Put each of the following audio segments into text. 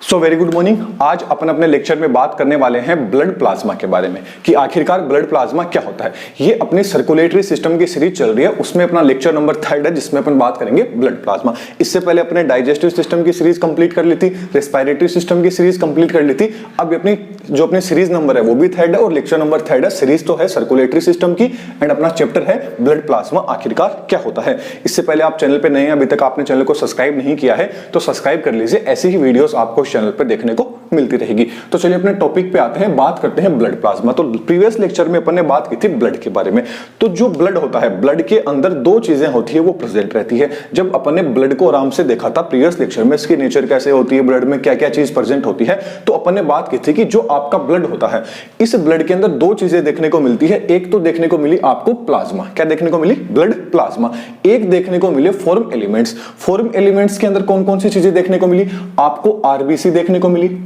So very good morning. आज अपन अपने lecture में बात करने वाले हैं ब्लड प्लाज्मा के बारे में कि आखिरकार ब्लड प्लाज्मा क्या होता है। ये अपनी सर्कुलेटरी सिस्टम की सीरीज चल रही है, उसमें अपना लेक्चर नंबर 3 है जिसमें अपन बात करेंगे ब्लड प्लाज्मा। इससे पहले अपने डाइजेस्टिव सिस्टम की सीरीज कंप्लीट कर ली थी, रेस्पिरेटरी सिस्टम की सीरीज कंप्लीट कर ली थी। अब अपनी सीरीज नंबर है वो भी 3 है और लेक्चर नंबर 3 है। सीरीज तो है सर्कुलेटरी सिस्टम की एंड अपना चैप्टर है ब्लड प्लाज्मा आखिरकार क्या होता है। इससे पहले आप चैनल पे नए हैं, अभी तक आपने चैनल को सब्सक्राइब नहीं किया है तो सब्सक्राइब कर लीजिए, ऐसी ही वीडियोस आपको चैनल पर देखने को मिलती रहेगी। तो चलिए अपने टॉपिक पे आते हैं, बात करते हैं ब्लड प्लाज्मा। तो प्रीवियस लेक्चर में अपन ने बात की थी ब्लड के बारे में। तो जो ब्लड होता है, ब्लड के अंदर दो चीजें होती है वो प्रेजेंट रहती है। जब अपन ने ब्लड को आराम से देखा था प्रीवियस लेक्चर में, इसकी नेचर कैसे होती है, ब्लड में क्या क्या चीज प्रेजेंट होती है, तो अपन ने बात की थी कि जो आपका ब्लड होता है, इस ब्लड के अंदर दो चीजें देखने को मिलती है। एक तो देखने को मिली आपको प्लाज्मा, क्या देखने को मिली, ब्लड प्लाज्मा। एक देखने को मिले फॉर्म एलिमेंट्स। फॉर्म एलिमेंट्स के अंदर कौन कौन सी चीजें देखने को मिली, आपको आरबीसी देखने को मिली,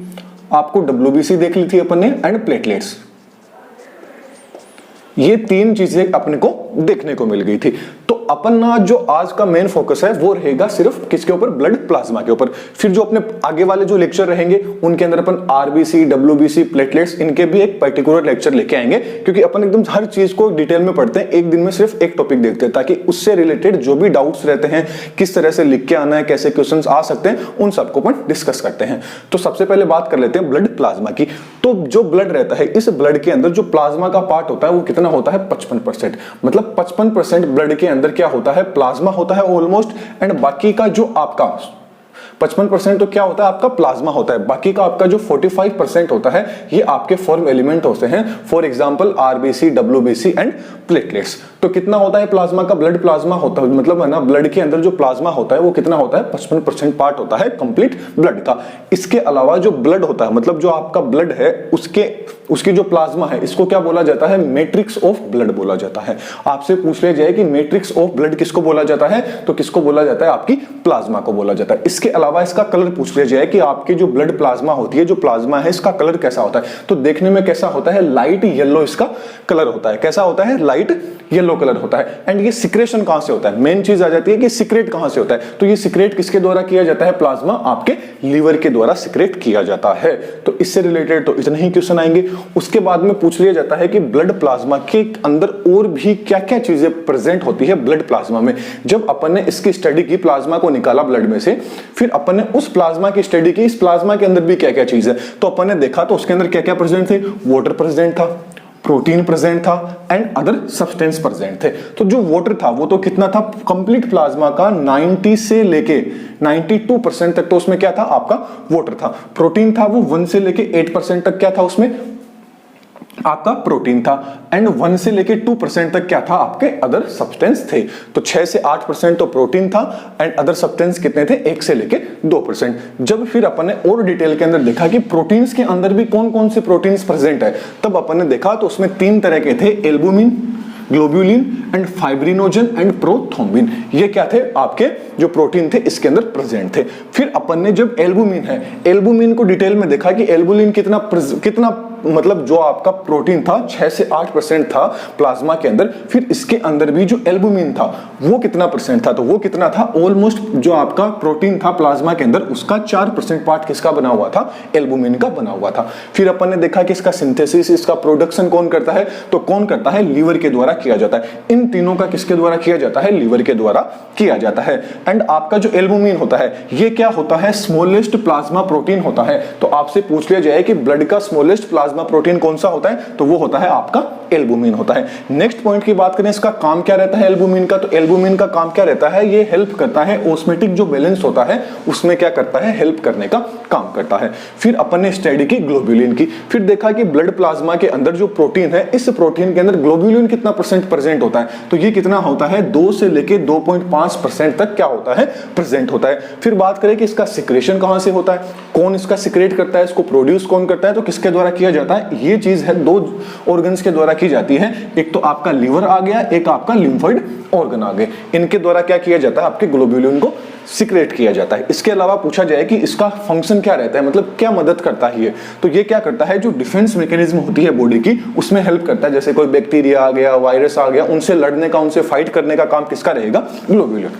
आपको डब्ल्यूबीसी देख ली थी अपन ने, एंड प्लेटलेट्स। ये तीन चीजें अपने को देखने को मिल गई थी। तो अपन ना जो आज का मेन फोकस है वो रहेगा सिर्फ किसके ऊपर, ब्लड प्लाज्मा के ऊपर। फिर जो अपने आगे वाले जो लेक्चर रहेंगे उनके अंदर अपन आरबीसी, डब्ल्यूबीसी, प्लेटलेट्स, इनके भी एक पर्टिकुलर लेक्चर लेके आएंगे, क्योंकि अपन एकदम हर चीज को डिटेल में पढ़ते हैं, एक दिन में सिर्फ एक टॉपिक देखते हैं, ताकि उससे रिलेटेड जो भी डाउट्स रहते हैं, किस तरह से लिख के आना है, कैसे क्वेश्चंस आ सकते हैं, उन सबको अपन डिस्कस करते हैं। तो सबसे पहले बात कर लेते हैं ब्लड प्लाज्मा की। तो जो ब्लड रहता है, इस ब्लड के अंदर जो प्लाज्मा का पार्ट होता है वो कितना होता है, 55%। मतलब 55% ब्लड के अंदर क्या होता है, प्लाज्मा होता है ऑलमोस्ट, एंड बाकी का जो आपका 55% तो क्या होता है, आपका प्लाज्मा होता है। बाकी का आपका जो 45% होता है ये आपके फॉर्म एलिमेंट होते हैं, for example RBC, WBC and platelets. तो कितना होता है प्लाज्मा का, ब्लड प्लाज्मा होता है, मतलब है ना, ब्लड के अंदर जो प्लाज्मा होता है वो कितना होता है, 55% पार्ट होता है कंप्लीट ब्लड का। इसके अलावा जो ब्लड होता है, मतलब जो आपका ब्लड है उसकी जो प्लाज्मा है, इसको क्या बोला जाता है, मैट्रिक्स ऑफ ब्लड बोला जाता है। आपसे पूछ ले जाए कि मैट्रिक्स ऑफ ब्लड किसको बोला जाता है, तो किसको बोला जाता है, आपकी प्लाज्मा को बोला जाता है। इसके अलावा इसका कलर पूछ लिया जाए कि आपकी जो ब्लड प्लाज्मा होती है, जो प्लाज्मा है, इसका कलर कैसा होता है, तो देखने में कैसा होता है, लाइट येलो इसका कलर होता है। कैसा होता है, लाइट येलो कलर होता है। एंड ये सिक्रेशन कहां से होता है, मेन चीज आ जाती है कि सिक्रेट कहां से होता है। तो ये सिक्रेट किसके द्वारा किया जाता है, प्लाज्मा आपके लीवर के द्वारा सिक्रेट किया जाता है। तो इससे रिलेटेड तो इतने ही क्वेश्चन आएंगे। उसके बाद में पूछ लिया जाता है कि ब्लड प्लाज्मा के अंदर और भी क्या क्या चीजें प्रेजेंट होती है ब्लड प्लाज्मा में। जब अपन ने इसकी स्टडी की, प्लाज्मा को निकाला ब्लड में से, फिर अपन ने उस प्लाज्मा की स्टडी की, इस प्लाज्मा के अंदर भी क्या क्या चीज है, तो अपन ने देखा तो उसके अंदर क्या क्या प्रेजेंट थे, वाटर प्रेजेंट था, प्रोटीन प्रेजेंट था एंड अदर सब्सटेंस प्रेजेंट थे। तो जो वाटर था वो तो कितना था, कंप्लीट प्लाज्मा का 90 से लेके 92% तक तो उसमें क्या था, आपका वाटर था। प्रोटीन था वो 1 से लेके 8% तक क्या था, उसमें आपका प्रोटीन था। एंड 1 से लेके 2% तक क्या था, आपके अदर सब्सटेंस थे। तो 6 से 8% तो प्रोटीन था एंड अदर सब्सटेंस कितने थे, 1 से लेके 2%। जब फिर अपन ने और डिटेल के अंदर देखा कि प्रोटीन्स के अंदर भी कौन कौन से प्रोटीन्स प्रेजेंट है, तब अपन ने देखा तो उसमें 3 तरह के थे, albumin, globulin and fibrinogen and prothrombin. ये क्या थे, आपके जो प्रोटीन थे इसके अंदर प्रेजेंट थे। फिर अपन ने जब एल्बुमिन है, एल्बुमिन को डिटेल में देखा कि एल्बुमिन कितना मतलब जो आपका प्रोटीन था 6 से 8% था प्लाज्मा के अंदर। फिर इसके अंदर भी जो एल्बुमिन था वो कितना परसेंट था, तो वो कितना था, ऑलमोस्ट जो आपका प्रोटीन था प्लाज्मा के अंदर उसका 4% पार्ट किसका बना हुआ था, एल्बुमिन का बना हुआ था। फिर अपन ने देखा कि इसका सिंथेसिस, इसका प्रोडक्शन कौन करता है, तो कौन करता है, लीवर के द्वारा किया जाता है। इन तीनों का किसके द्वारा किया जाता है, लीवर के द्वारा किया जाता है। एंड आपका जो एल्बुमिन होता है ये क्या होता है, स्मॉलेस्ट प्लाज्मा प्रोटीन होता है। तो आपसे पूछ लिया जाए कि ब्लड का स्मॉलेस्ट प्लाज्मा प्रोटीन कौन सा होता है, तो वो होता है आपका एल्बुमिन होता है। नेक्स्ट पॉइंट की बात करें, इसका काम क्या रहता है एल्बुमिन का, तो एल्बुमिन का काम क्या रहता है, ये हेल्प करता है ऑस्मेटिक जो बैलेंस होता है उसमें क्या करता है, हेल्प करने का काम करता है। फिर अपन ने स्टडी की ग्लोब्यूलिन की, फिर देखा कि ब्लड प्लाज्मा के अंदर जो प्रोटीन है, इस प्रोटीन के अंदर ग्लोब्यूलिन कितना परसेंट प्रेजेंट होता है, तो ये कितना होता है, 2 से लेके 2.5% तक क्या होता है, प्रेजेंट होता है। फिर बात करें कि इसका सिक्रेशन कहां से होता है, कौन इसका सिक्रेट करता है, इसको प्रोड्यूस कौन करता है, तो किसके द्वारा किया जाता है, ये चीज है 2 ऑर्गन्स के द्वारा की जाती है। एक तो आपका लीवर आ गया, एक आपका लिम्फोइड ऑर्गन आ गए। इनके द्वारा क्या किया जाता है, आपके ग्लोब्यूलिन को सिक्रेट किया जाता है। इसके अलावा पूछा जाए कि इसका फंक्शन क्या रहता है, मतलब क्या मदद करता है ये, तो ये क्या करता है, जो डिफेंस मैकेनिज्म होती है बॉडी की उसमें हेल्प करता है। जैसे कोई बैक्टीरिया आ गया, वायरस आ गया, उनसे लड़ने का, उनसे फाइट करने का काम किसका रहेगा, ग्लोब्यूलिन।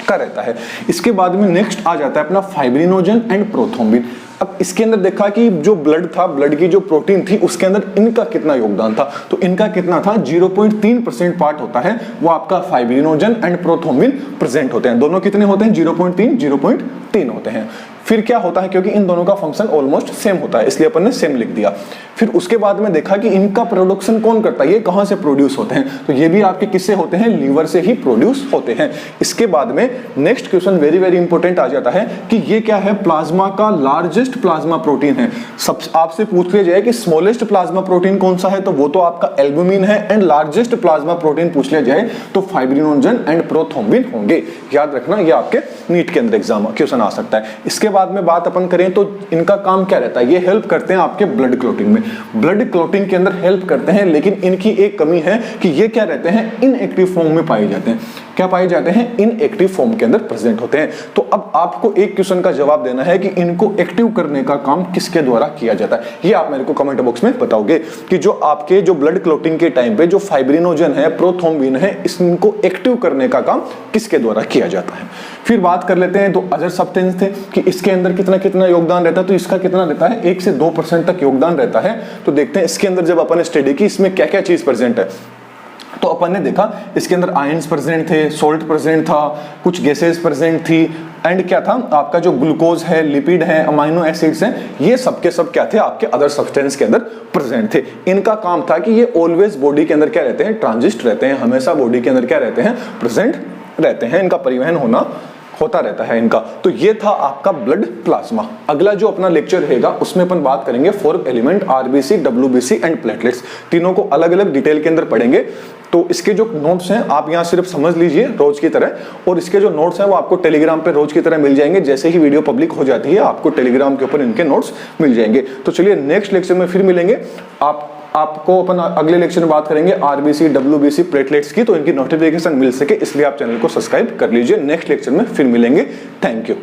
का रहता है। इसके बाद में नेक्स्ट आ जाता है अपना फाइब्रिनोजन एंड प्रोथ्रोम्बिन। अब इसके अंदर देखा कि जो ब्लड था, ब्लड की जो प्रोटीन थी उसके अंदर इनका कितना योगदान था, तो इनका कितना था 0.3% पार्ट होता है वो आपका फाइब्रिनोजन एंड प्रोथ्रोम्बिन प्रेजेंट होते हैं। दोनों कितने होते हैं 0.3 होते हैं। फिर क्या होता है, क्योंकि इन दोनों का फंक्शन ऑलमोस्ट सेम होता है इसलिए अपन ने सेम लिख दिया। फिर उसके बाद में देखा कि इनका प्रोडक्शन कौन करता है, ये कहां से प्रोड्यूस होते हैं, तो ये भी आपके किससे होते हैं, लीवर से ही प्रोड्यूस होते हैं। इसके बाद में next question very very important आ जाता है कि ये क्या है, प्लाज्मा का लार्जेस्ट प्लाज्मा प्रोटीन है। सब आपसे पूछ लिया जाए कि स्मॉलेस्ट प्लाज्मा प्रोटीन कौन सा है, तो वो तो आपका एल्बुमिन है, एंड लार्जेस्ट प्लाज्मा प्रोटीन पूछ लिया जाए तो फाइब्रिनोजन एंड प्रोथ्रोम्बिन होंगे। याद रखना, ये आपके नीट के अंदर एग्जाम क्वेश्चन आ सकता है। इसके बाद में बात अपन करें तो इनका काम क्या रहता है, ये हेल्प करते हैं आपके ब्लड क्लॉटिंग में, ब्लड क्लॉटिंग के अंदर हेल्प करते हैं। लेकिन इनकी एक कमी है कि ये क्या रहते हैं, इनएक्टिव फॉर्म में पाए जाते हैं। क्या पाए जाते हैं, इनएक्टिव फॉर्म के अंदर प्रेजेंट होते हैं। तो अब आपको एक क्वेश्चन का जवाब देना है कि इनको एक्टिव करने का काम किसके द्वारा किया जाता है। ये आप मेरे को कमेंट बॉक्स में बताओगे कि जो आपके जो ब्लड क्लॉटिंग के टाइम पे जो फाइब्रिनोजन है, प्रोथ्रोम्बिन है, इनको एक्टिव करने का काम किसके द्वारा किया जाता है। फिर बात कर लेते हैं तो अदर सब्सटेंस थे कि इसके अंदर कितना कितना योगदान रहता है, तो इसका कितना रहता है 1 से 2% तक योगदान रहता है। तो देखते हैं इसके अंदर जब अपन स्टडी की इसमें क्या क्या चीज प्रेजेंट है, तो अपन ने देखा इसके अंदर आयंस प्रेजेंट थे, सोल्ट प्रेजेंट था, कुछ गैसेस प्रेजेंट थी, एंड क्या था आपका जो ग्लूकोज है, लिपिड है, अमाइनो एसिड्स हैं, ये सब के सब क्या थे आपके अदर सब्सटेंस के अंदर प्रेजेंट थे। इनका काम था कि ये ऑलवेज बॉडी के अंदर क्या रहते हैं, ट्रांजिस्ट रहते हैं, हमेशा बॉडी के अंदर क्या रहते हैं, प्रेजेंट रहते हैं, इनका परिवहन होता रहता है इनका। तो ये था आपका ब्लड प्लाज्मा। अगला जो अपना लेक्चर रहेगा उसमें अपन बात करेंगे 4 element, RBC, WBC and platelets. तीनों को अलग अलग डिटेल के अंदर पढ़ेंगे। तो इसके जो नोट्स हैं आप यहाँ सिर्फ समझ लीजिए रोज की तरह, और इसके जो नोट्स हैं वो आपको टेलीग्राम पे रोज की तरह मिल जाएंगे। जैसे ही वीडियो पब्लिक हो जाती है आपको टेलीग्राम के ऊपर इनके नोट्स मिल जाएंगे। तो चलिए नेक्स्ट लेक्चर में फिर मिलेंगे। आपको अपन अगले लेक्चर में बात करेंगे आरबीसी, डब्ल्यूबीसी, प्लेटलेट्स की, तो इनकी नोटिफिकेशन मिल सके इसलिए आप चैनल को सब्सक्राइब कर लीजिए। नेक्स्ट लेक्चर में फिर मिलेंगे। Thank you.